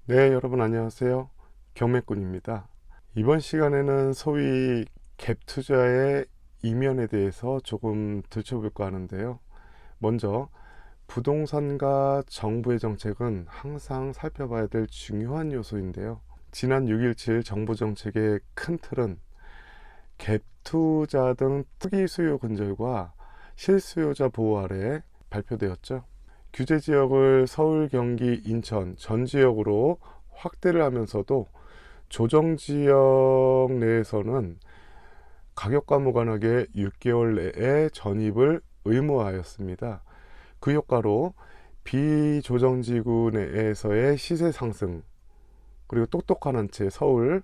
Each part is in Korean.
네, 여러분 안녕하세요. 경매꾼입니다. 이번 시간에는 소위 갭 투자의 이면에 대해서 조금 들춰볼까 하는데요. 먼저 부동산과 정부의 정책은 항상 살펴봐야 될 중요한 요소인데요. 지난 6.17 정부 정책의 큰 틀은 갭 투자 등 투기 수요 근절과 실수요자 보호 아래 발표되었죠. 규제 지역을 서울, 경기, 인천 전 지역으로 확대를 하면서도 조정 지역 내에서는 가격과 무관하게 6개월 내에 전입을 의무화하였습니다. 그 효과로 비조정 지구 내에서의 시세 상승, 그리고 똑똑한 한 채 서울,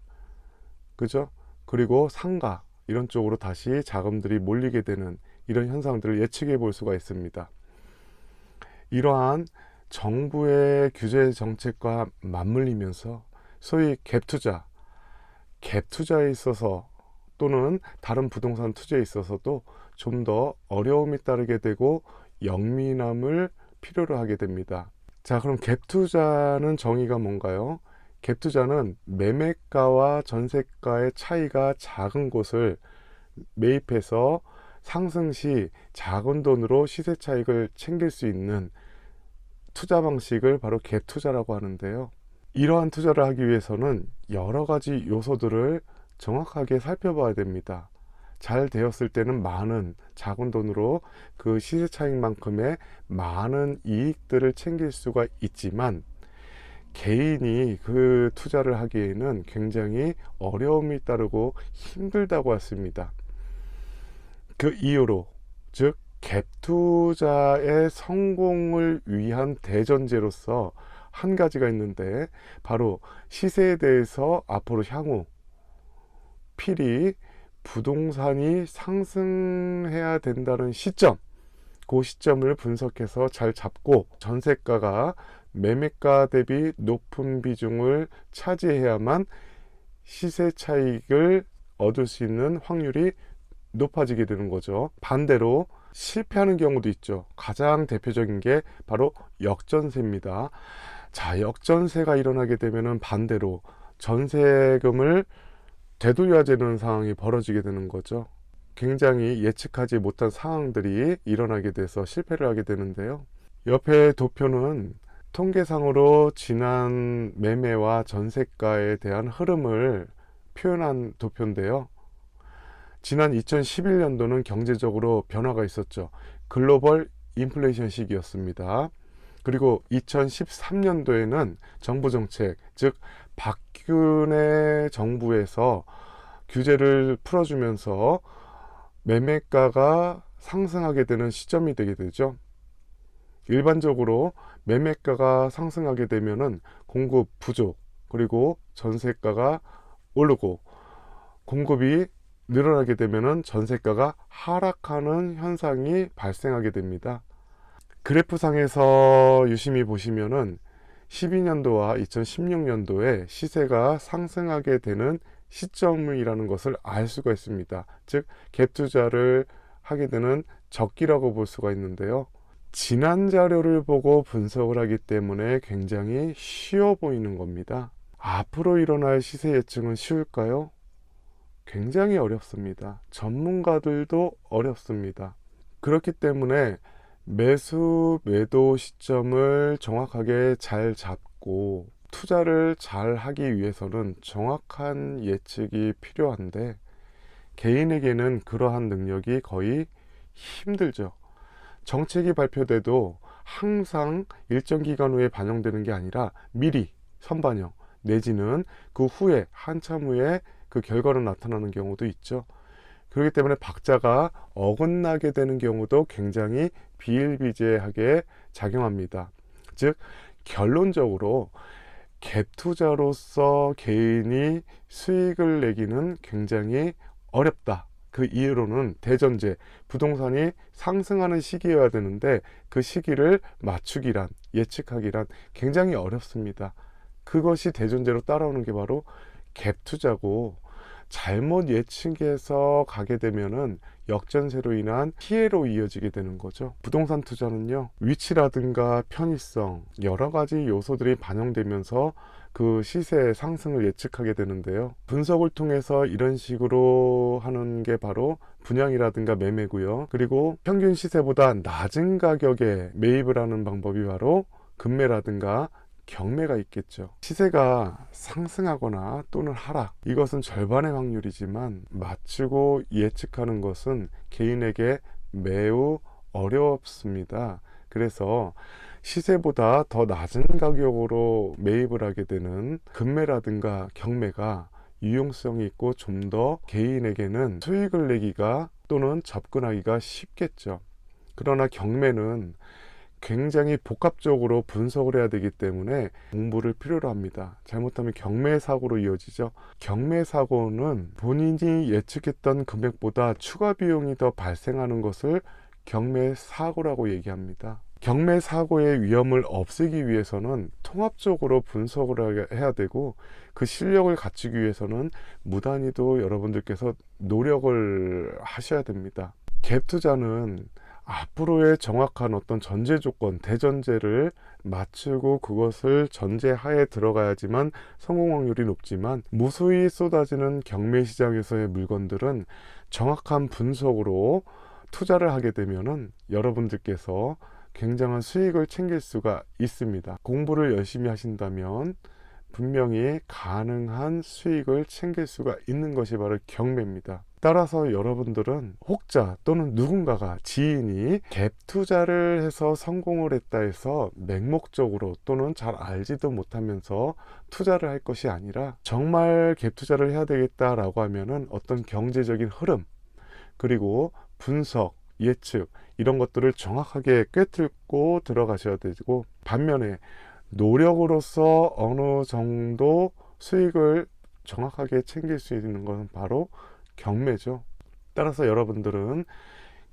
그죠? 그리고 상가 이런 쪽으로 다시 자금들이 몰리게 되는 이런 현상들을 예측해 볼 수가 있습니다. 이러한 정부의 규제 정책과 맞물리면서 소위 갭 투자에 있어서 또는 다른 부동산 투자에 있어서도 좀 더 어려움이 따르게 되고 영민함을 필요로 하게 됩니다. 자, 그럼 갭 투자는 정의가 뭔가요? 갭 투자는 매매가와 전세가의 차이가 작은 곳을 매입해서 상승 시 작은 돈으로 시세 차익을 챙길 수 있는 투자 방식을 바로 갭 투자라고 하는데요. 이러한 투자를 하기 위해서는 여러 가지 요소들을 정확하게 살펴봐야 됩니다. 잘 되었을 때는 많은 작은 돈으로 그 시세 차익만큼의 많은 이익들을 챙길 수가 있지만, 개인이 그 투자를 하기에는 굉장히 어려움이 따르고 힘들다고 했습니다. 그 이유로, 즉 갭 투자의 성공을 위한 대전제로서 한 가지가 있는데, 바로 시세에 대해서 앞으로 향후 필히 부동산이 상승해야 된다는 시점, 그 시점을 분석해서 잘 잡고 전세가가 매매가 대비 높은 비중을 차지해야만 시세 차익을 얻을 수 있는 확률이 높아지게 되는 거죠. 반대로 실패하는 경우도 있죠. 가장 대표적인 게 바로 역전세입니다. 자, 역전세가 일어나게 되면은 반대로 전세금을 되돌려야 되는 상황이 벌어지게 되는 거죠. 굉장히 예측하지 못한 상황들이 일어나게 돼서 실패를 하게 되는데요. 옆에 도표는 통계상으로 지난 매매와 전세가에 대한 흐름을 표현한 도표인데요. 지난 2011년도는 경제적으로 변화가 있었죠. 글로벌 인플레이션 시기였습니다. 그리고 2013년도에는 정부 정책, 즉 박근혜 정부에서 규제를 풀어주면서 매매가가 상승하게 되는 시점이 되게 되죠. 일반적으로 매매가가 상승하게 되면은 공급 부족, 그리고 전세가가 오르고, 공급이 늘어나게 되면은 전세가가 하락하는 현상이 발생하게 됩니다. 그래프상에서 유심히 보시면은 12년도와 2016년도에 시세가 상승하게 되는 시점이라는 것을 알 수가 있습니다. 즉 갭 투자를 하게 되는 적기라고 볼 수가 있는데요. 지난 자료를 보고 분석을 하기 때문에 굉장히 쉬워 보이는 겁니다. 앞으로 일어날 시세 예측은 쉬울까요? 굉장히 어렵습니다. 전문가들도 어렵습니다. 그렇기 때문에 매수, 매도 시점을 정확하게 잘 잡고 투자를 잘 하기 위해서는 정확한 예측이 필요한데, 개인에게는 그러한 능력이 거의 힘들죠. 정책이 발표돼도 항상 일정 기간 후에 반영되는 게 아니라 미리 선반영, 내지는 그 후에 한참 후에 그 결과로 나타나는 경우도 있죠. 그렇기 때문에 박자가 어긋나게 되는 경우도 굉장히 비일비재하게 작용합니다. 즉 결론적으로 갭 투자로서 개인이 수익을 내기는 굉장히 어렵다. 그 이유로는 대전제, 부동산이 상승하는 시기여야 되는데 그 시기를 맞추기란, 예측하기란 굉장히 어렵습니다. 그것이 대전제로 따라오는 게 바로 갭 투자고, 잘못 예측해서 가게 되면은 역전세로 인한 피해로 이어지게 되는 거죠. 부동산 투자는요, 위치라든가 편의성 여러 가지 요소들이 반영되면서 그 시세의 상승을 예측하게 되는데요. 분석을 통해서 이런 식으로 하는 게 바로 분양이라든가 매매고요. 그리고 평균 시세보다 낮은 가격에 매입을 하는 방법이 바로 금매라든가 경매가 있겠죠. 시세가 상승하거나 또는 하락, 이것은 절반의 확률이지만 맞추고 예측하는 것은 개인에게 매우 어렵습니다. 그래서 시세보다 더 낮은 가격으로 매입을 하게 되는 금매라든가 경매가 유용성이 있고 좀 더 개인에게는 수익을 내기가 또는 접근하기가 쉽겠죠. 그러나 경매는 굉장히 복합적으로 분석을 해야 되기 때문에 공부를 필요로 합니다. 잘못하면 경매 사고로 이어지죠. 경매 사고는 본인이 예측했던 금액보다 추가 비용이 더 발생하는 것을 경매 사고라고 얘기합니다. 경매 사고의 위험을 없애기 위해서는 통합적으로 분석을 해야 되고, 그 실력을 갖추기 위해서는 무단히도 여러분들께서 노력을 하셔야 됩니다. 갭 투자는 앞으로의 정확한 어떤 전제 조건, 대전제를 맞추고 그것을 전제하에 들어가야지만 성공 확률이 높지만, 무수히 쏟아지는 경매 시장에서의 물건들은 정확한 분석으로 투자를 하게 되면은 여러분들께서 굉장한 수익을 챙길 수가 있습니다. 공부를 열심히 하신다면 분명히 가능한 수익을 챙길 수가 있는 것이 바로 경매입니다. 따라서 여러분들은 혹자 또는 누군가가 지인이 갭 투자를 해서 성공을 했다 해서 맹목적으로 또는 잘 알지도 못하면서 투자를 할 것이 아니라, 정말 갭 투자를 해야 되겠다라고 하면은 어떤 경제적인 흐름, 그리고 분석, 예측, 이런 것들을 정확하게 꿰뚫고 들어가셔야 되고, 반면에 노력으로서 어느 정도 수익을 정확하게 챙길 수 있는 것은 바로 경매죠. 따라서 여러분들은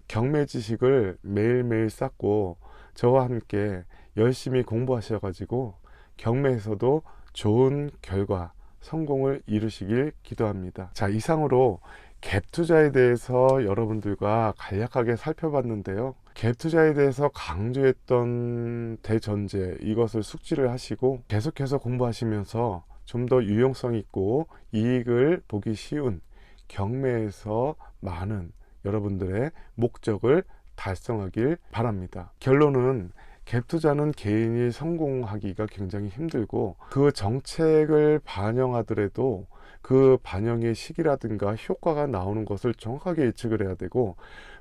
경매 지식을 매일매일 쌓고 저와 함께 열심히 공부하셔가지고 경매에서도 좋은 결과, 성공을 이루시길 기도합니다. 자, 이상으로 갭 투자에 대해서 여러분들과 간략하게 살펴봤는데요. 갭 투자에 대해서 강조했던 대전제, 이것을 숙지를 하시고 계속해서 공부하시면서 좀 더 유용성 있고 이익을 보기 쉬운 경매에서 많은 여러분들의 목적을 달성하길 바랍니다. 결론은 갭 투자는 개인이 성공하기가 굉장히 힘들고, 그 정책을 반영하더라도 그 반영의 시기라든가 효과가 나오는 것을 정확하게 예측을 해야 되고,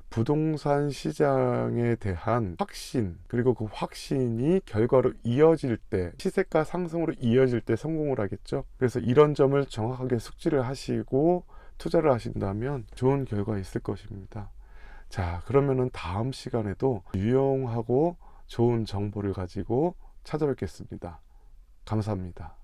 부동산 시장에 대한 확신, 그리고 그 확신이 결과로 이어질 때, 시세가 상승으로 이어질 때 성공을 하겠죠. 그래서 이런 점을 정확하게 숙지를 하시고 투자를 하신다면 좋은 결과 있을 것입니다. 자, 그러면은 다음 시간에도 유용하고 좋은 정보를 가지고 찾아뵙겠습니다. 감사합니다.